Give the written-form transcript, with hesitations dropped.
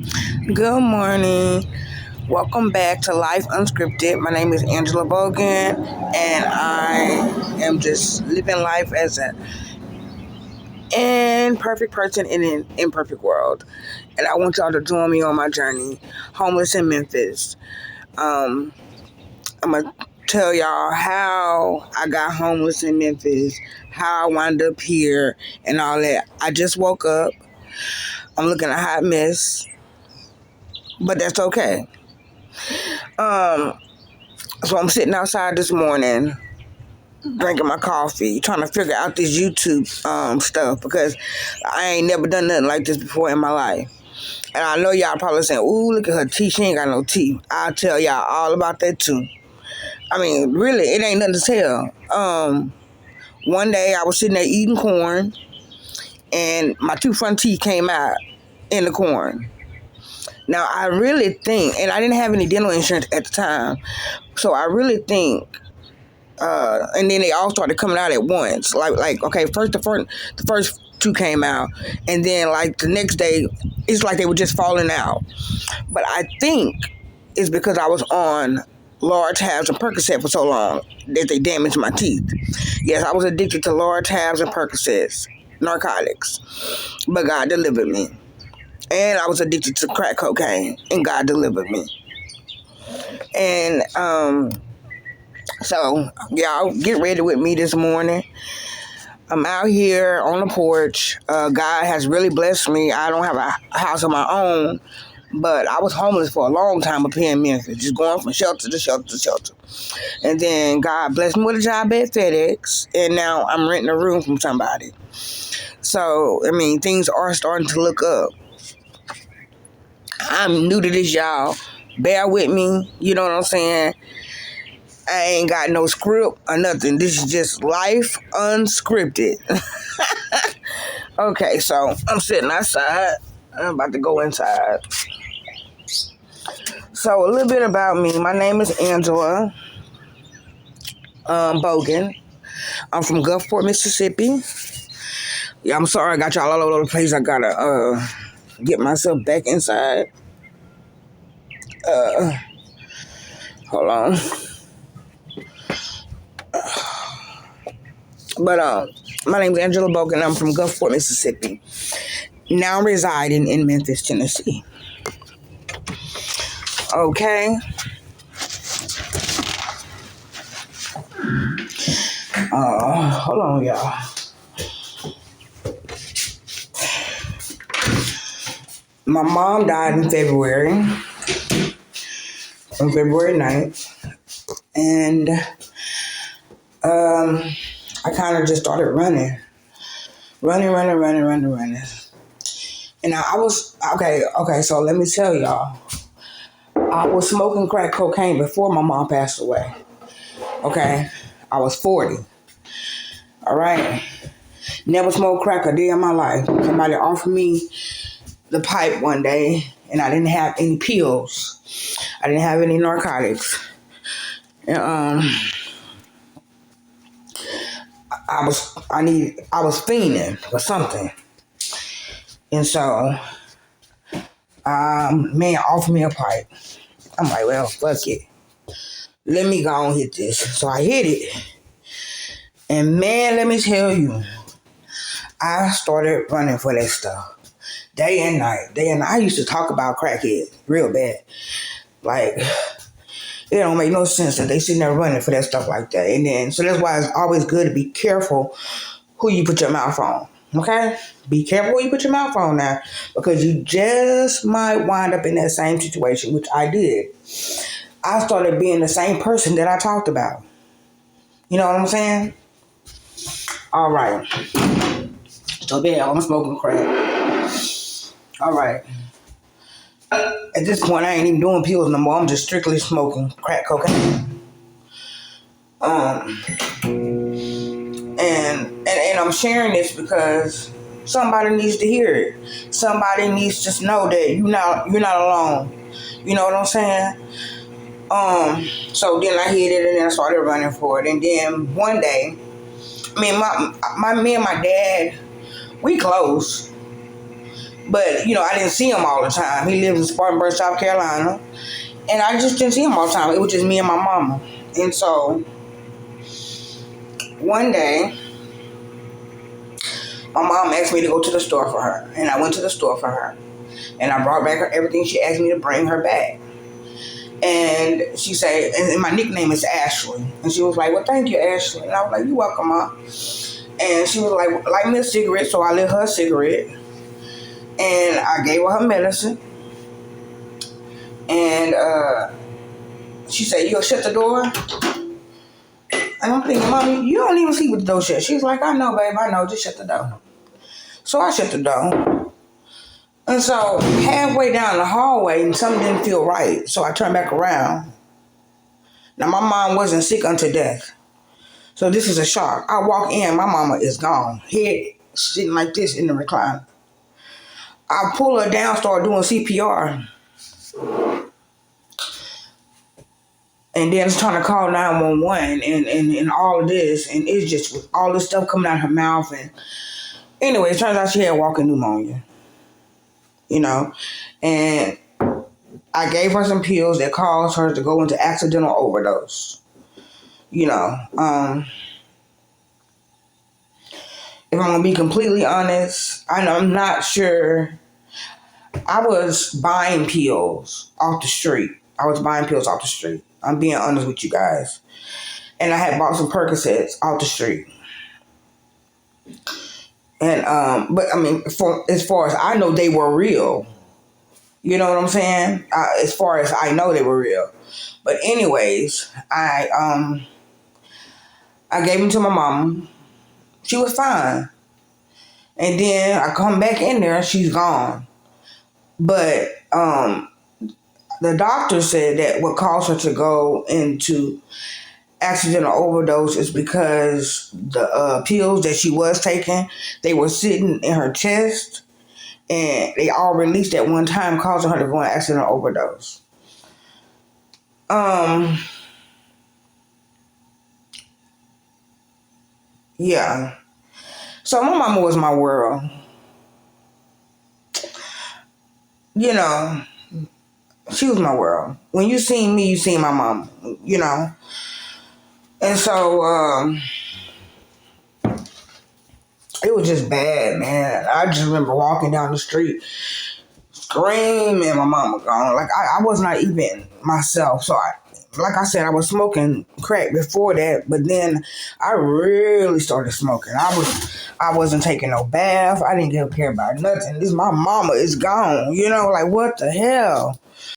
Good morning. Welcome back to Life Unscripted. My name is Angela Bogan, and I am just living life as an imperfect person in an imperfect world. And I want y'all to join me on my journey. Homeless in Memphis. Um, I'm going to tell y'all how I got homeless in Memphis, how I wound up here, and all that. I just woke up. I'm looking a hot mess, but that's okay. So I'm sitting outside this morning, drinking my coffee, trying to figure out this YouTube stuff because I ain't never done nothing like this before in my life. And I know y'all probably saying, "Ooh, look at her teeth. She ain't got no teeth." I'll tell y'all all about that too. I mean, really, it ain't nothing to tell. One day I was sitting there eating corn, and my two front teeth came out in the corn. Now I really think, and I didn't have any dental insurance at the time, so I really think and then they all started coming out at once. Like okay, the first two came out, and then like the next day, it's like they were just falling out. But I think it's because I was on large halves and Percocet for so long that they damaged my teeth. Yes, I was addicted to large halves and Percocets, narcotics, but God delivered me. And I was addicted to crack cocaine, and God delivered me. And so, y'all get ready with me this morning. I'm out here on the porch. God has really blessed me. I don't have a house of my own, but I was homeless for a long time up here in Memphis, just going from shelter to shelter to shelter. And then God blessed me with a job at FedEx, and now I'm renting a room from somebody. So, I mean, things are starting to look up. I'm new to this, y'all. Bear with me. You know what I'm saying? I ain't got no script or nothing. This is just life unscripted. Okay, so I'm sitting outside. I'm about to go inside. So a little bit about me. My name is Angela Bogan. I'm from Gulfport, Mississippi. Yeah, I'm sorry I got y'all all over the place. I gotta get myself back inside. Hold on. But my name is Angela Bogan. I'm from Gulfport, Mississippi. Now residing in Memphis, Tennessee. Okay. Hold on, y'all. My mom died in February, on February 9th. And I kind of just started running. And I was, okay, so let me tell y'all. I was smoking crack cocaine before my mom passed away. Okay? I was 40. All right? Never smoked crack a day in my life. Somebody offered me the pipe one day, and I didn't have any pills. I didn't have any narcotics. And, I was fiending for something. And so, man offered me a pipe. I'm like, well, fuck it. Let me go and hit this. So I hit it. And man, let me tell you, I started running for that stuff. Day and night. I used to talk about crackheads real bad. Like, it don't make no sense that they sitting there running for that stuff like that. And then, so that's why it's always good to be careful who you put your mouth on. Okay? Be careful who you put your mouth on now, because you just might wind up in that same situation, which I did. I started being the same person that I talked about. You know what I'm saying? All right. So there, I'm smoking crack. All right. At this point, I ain't even doing pills no more. I'm just strictly smoking crack cocaine. And I'm sharing this because somebody needs to hear it. Somebody needs to know that you're not alone. You know what I'm saying? So then I hit it, and then I started running for it. And then one day, me and my dad, we close, But, I didn't see him all the time. He lives in Spartanburg, South Carolina. And I just didn't see him all the time. It was just me and my mama. And so, one day, my mom asked me to go to the store for her. And I went to the store for her. And I brought back her everything she asked me to bring her back. And she said, and my nickname is Ashley. And she was like, well, thank you, Ashley. And I was like, you're welcome, Mom. And she was like, light me a cigarette. So I lit her a cigarette. And I gave her medicine. And she said, you'll shut the door? And I'm thinking, Mommy, you don't even sleep with the door shut. She's like, I know, babe, I know. Just shut the door. So I shut the door. And so halfway down the hallway, and something didn't feel right. So I turned back around. Now, my mom wasn't sick unto death. So this is a shock. I walk in, my mama is gone. Head sitting like this in the recliner. I pull her down, start doing CPR. And then it's trying to call 911 and all of this. And it's just all this stuff coming out of her mouth. And anyway, it turns out she had walking pneumonia. And I gave her some pills that caused her to go into accidental overdose. If I'm going to be completely honest, I'm not sure. I was buying pills off the street. I'm being honest with you guys. And I had bought some Percocets off the street. And, but I mean, as far as I know, they were real. You know what I'm saying? As far as I know, they were real. But anyways, I gave them to my mom. She was fine. And then I come back in there and she's gone. But the doctor said that what caused her to go into accidental overdose is because the pills that she was taking, they were sitting in her chest. And they all released at one time, causing her to go into accidental overdose. Yeah. So my mama was my world. She was my world. When you seen me, you seen my mama, And so, it was just bad, man. I just remember walking down the street, screaming, my mama gone. Like, I was not even myself. So, like I said, I was smoking crack before that, but then I really started smoking. I wasn't taking no bath. I didn't give a care about nothing. My mama is gone. Like, what the hell?